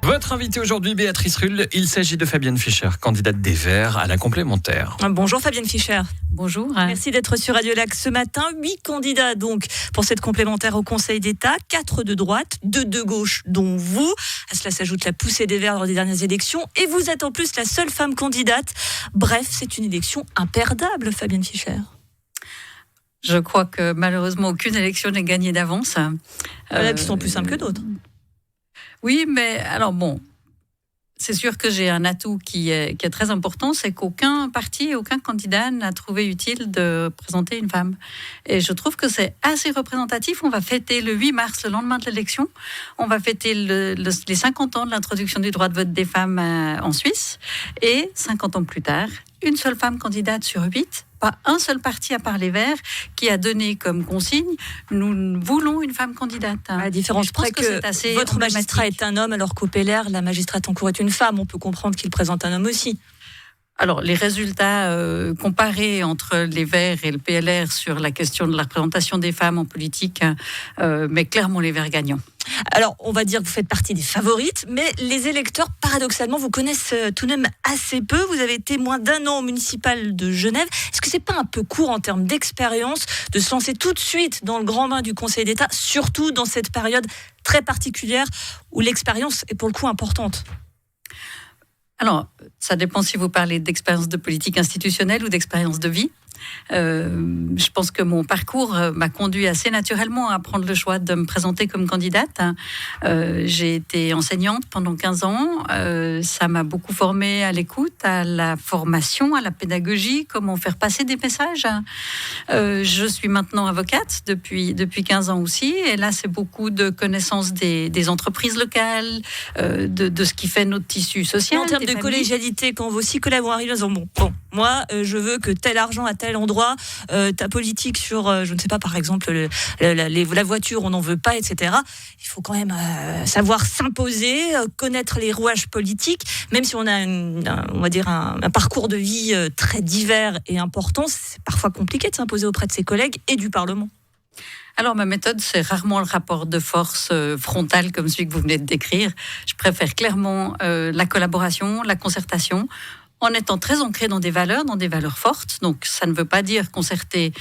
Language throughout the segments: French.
Votre invitée aujourd'hui, Béatrice Rulle, il s'agit de Fabienne Fischer, candidate des Verts à la complémentaire. Bonjour Fabienne Fischer. Bonjour. Merci d'être sur Radio Lac ce matin. 8 candidats donc pour cette complémentaire au Conseil d'État, 4 de droite, 2 de gauche, dont vous. À cela s'ajoute la poussée des Verts lors des dernières élections. Et vous êtes en plus la seule femme candidate. Bref, c'est une élection imperdable, Fabienne Fischer. Je crois que malheureusement aucune élection n'est gagnée d'avance. Il y en a qui sont plus simples que d'autres. Oui, mais alors bon, c'est sûr que j'ai un atout qui est très important, c'est qu'aucun parti, aucun candidat n'a trouvé utile de présenter une femme. Et je trouve que c'est assez représentatif. On va fêter le 8 mars, le lendemain de l'élection, on va fêter les 50 ans de l'introduction du droit de vote des femmes en Suisse. Et 50 ans plus tard, une seule femme candidate sur 8, pas un seul parti à part les Verts qui a donné comme consigne « nous voulons une femme candidate ». À la différence près que votre magistrat est un homme alors qu'au PLR, la magistrate en cours est une femme. On peut comprendre qu'il présente un homme aussi. Alors, les résultats comparés entre les Verts et le PLR sur la question de la représentation des femmes en politique, mais clairement les Verts gagnants. Alors, on va dire que vous faites partie des favorites, mais les électeurs, paradoxalement, vous connaissent tout de même assez peu. Vous avez été moins d'1 an au municipal de Genève. Est-ce que c'est pas un peu court en termes d'expérience de se lancer tout de suite dans le grand bain du Conseil d'État, surtout dans cette période très particulière où l'expérience est pour le coup importante ? Alors, ça dépend si vous parlez d'expérience de politique institutionnelle ou d'expérience de vie. Je pense que mon parcours m'a conduit assez naturellement à prendre le choix de me présenter comme candidate. J'ai été enseignante pendant 15 ans. Ça m'a beaucoup formée à l'écoute, à la formation, à la pédagogie, comment faire passer des messages. Je suis maintenant avocate depuis 15 ans aussi. Et là, c'est beaucoup de connaissances des entreprises locales, de ce qui fait notre tissu social. En termes de collégialité, quand vos 6 collègues vont arriver, ils disent bon, moi, je veux que tel argent à tel endroit, ta politique sur, je ne sais pas, par exemple, la voiture, on n'en veut pas, etc. Il faut quand même savoir s'imposer, connaître les rouages politiques, même si on a on va dire un parcours de vie très divers et important, c'est parfois compliqué de s'imposer auprès de ses collègues et du Parlement. Alors, ma méthode, c'est rarement le rapport de force frontal comme celui que vous venez de décrire. Je préfère clairement la collaboration, la concertation, en étant très ancré dans des valeurs fortes. Donc, ça ne veut pas dire concerter,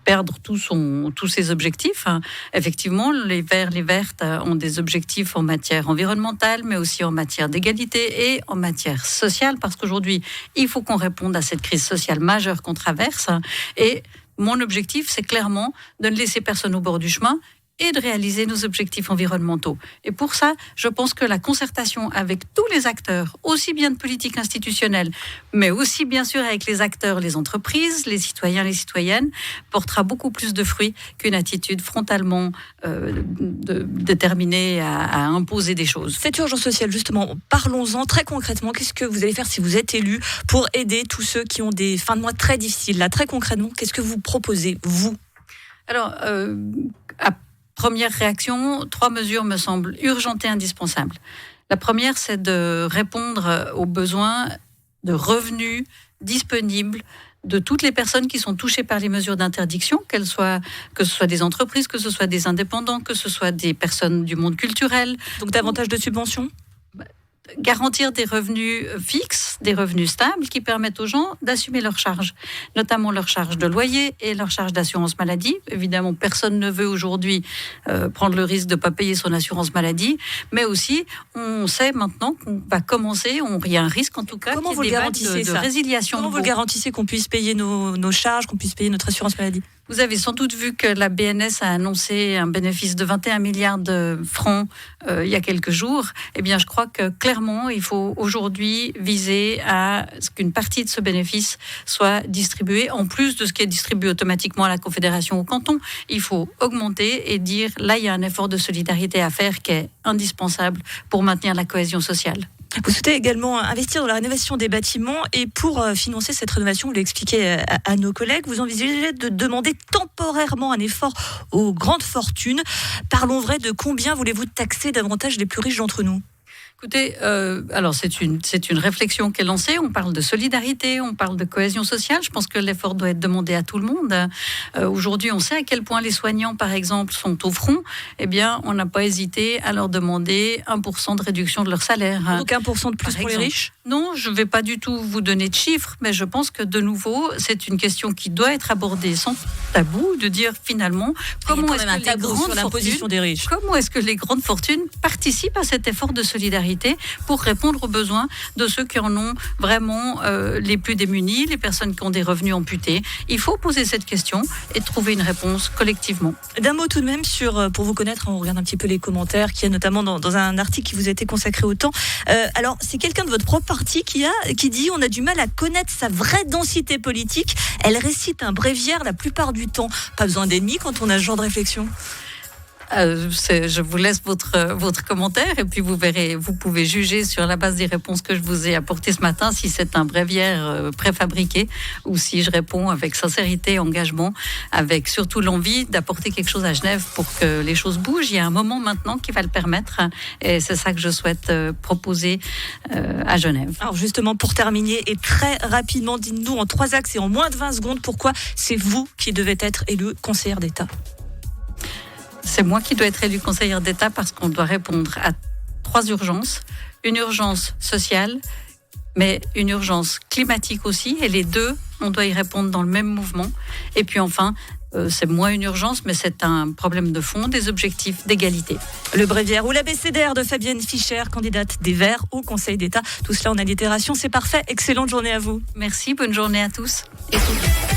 perdre tous ses objectifs. Effectivement, les Verts, les Vertes ont des objectifs en matière environnementale, mais aussi en matière d'égalité et en matière sociale, parce qu'aujourd'hui, il faut qu'on réponde à cette crise sociale majeure qu'on traverse. Et mon objectif, c'est clairement de ne laisser personne au bord du chemin et de réaliser nos objectifs environnementaux. Et pour ça, je pense que la concertation avec tous les acteurs, aussi bien de politique institutionnelle, mais aussi bien sûr avec les acteurs, les entreprises, les citoyens, les citoyennes, portera beaucoup plus de fruits qu'une attitude frontalement déterminée à imposer des choses. Cette urgence sociale, justement, parlons-en très concrètement. Qu'est-ce que vous allez faire si vous êtes élu pour aider tous ceux qui ont des fins de mois très difficiles? Là, très concrètement, qu'est-ce que vous proposez, vous? Alors, première réaction, 3 mesures me semblent urgentes et indispensables. La première, c'est de répondre aux besoins de revenus disponibles de toutes les personnes qui sont touchées par les mesures d'interdiction, que ce soit des entreprises, que ce soit des indépendants, que ce soit des personnes du monde culturel. Donc davantage de subventions ? Garantir des revenus fixes, des revenus stables qui permettent aux gens d'assumer leurs charges, notamment leurs charges de loyer et leurs charges d'assurance maladie. Évidemment, personne ne veut aujourd'hui prendre le risque de ne pas payer son assurance maladie, mais aussi, on sait maintenant qu'on va commencer, il y a un risque en tout cas, comment vous garantissez de résiliation. Comment vous garantissez qu'on puisse payer nos charges, qu'on puisse payer notre assurance maladie? Vous avez sans doute vu que la BNS a annoncé un bénéfice de 21 milliards de francs il y a quelques jours. Eh bien, je crois que clairement, il faut aujourd'hui viser à ce qu'une partie de ce bénéfice soit distribuée, en plus de ce qui est distribué automatiquement à la Confédération au canton. Il faut augmenter et dire, là, il y a un effort de solidarité à faire qui est indispensable pour maintenir la cohésion sociale. Vous souhaitez également investir dans la rénovation des bâtiments et pour financer cette rénovation, vous l'expliquez à nos collègues, vous envisagez de demander temporairement un effort aux grandes fortunes. Parlons vrai, de combien voulez-vous taxer davantage les plus riches d'entre nous ? Écoutez, alors c'est une réflexion qui est lancée. On parle de solidarité, on parle de cohésion sociale. Je pense que l'effort doit être demandé à tout le monde. Aujourd'hui, on sait à quel point les soignants, par exemple, sont au front. Eh bien, on n'a pas hésité à leur demander 1% de réduction de leur salaire. Donc 1% de plus pour les riches ? Non, je ne vais pas du tout vous donner de chiffres, mais je pense que de nouveau, c'est une question qui doit être abordée sans tabou, de dire finalement comment est-ce que les grandes fortunes, des riches. comment est-ce que les grandes fortunes participent à cet effort de solidarité pour répondre aux besoins de ceux qui en ont vraiment les plus démunis, les personnes qui ont des revenus amputés. Il faut poser cette question et trouver une réponse collectivement. D'un mot tout de même pour vous connaître, on regarde un petit peu les commentaires qu'il y a notamment dans un article qui vous a été consacré au Temps. Alors, c'est quelqu'un de votre propre parti qui dit « On a du mal à connaître sa vraie densité politique. Elle récite un bréviaire la plupart du temps. » Pas besoin d'ennemis quand on a ce genre de réflexion. Je vous laisse votre commentaire et puis vous verrez, vous pouvez juger sur la base des réponses que je vous ai apportées ce matin si c'est un bréviaire préfabriqué ou si je réponds avec sincérité, engagement, avec surtout l'envie d'apporter quelque chose à Genève pour que les choses bougent. Il y a un moment maintenant qui va le permettre et c'est ça que je souhaite proposer à Genève. Alors justement, pour terminer et très rapidement, dites-nous en 3 axes et en moins de 20 secondes pourquoi c'est vous qui devez être élu conseillère d'État. C'est moi qui dois être élue conseillère d'État parce qu'on doit répondre à 3 urgences. Une urgence sociale, mais une urgence climatique aussi. Et les deux, on doit y répondre dans le même mouvement. Et puis enfin, c'est moins une urgence, mais c'est un problème de fond, des objectifs d'égalité. Le bréviaire ou l'abécédaire de Fabienne Fischer, candidate des Verts au Conseil d'État. Tout cela en allitération, c'est parfait. Excellente journée à vous. Merci, bonne journée à tous et toutes.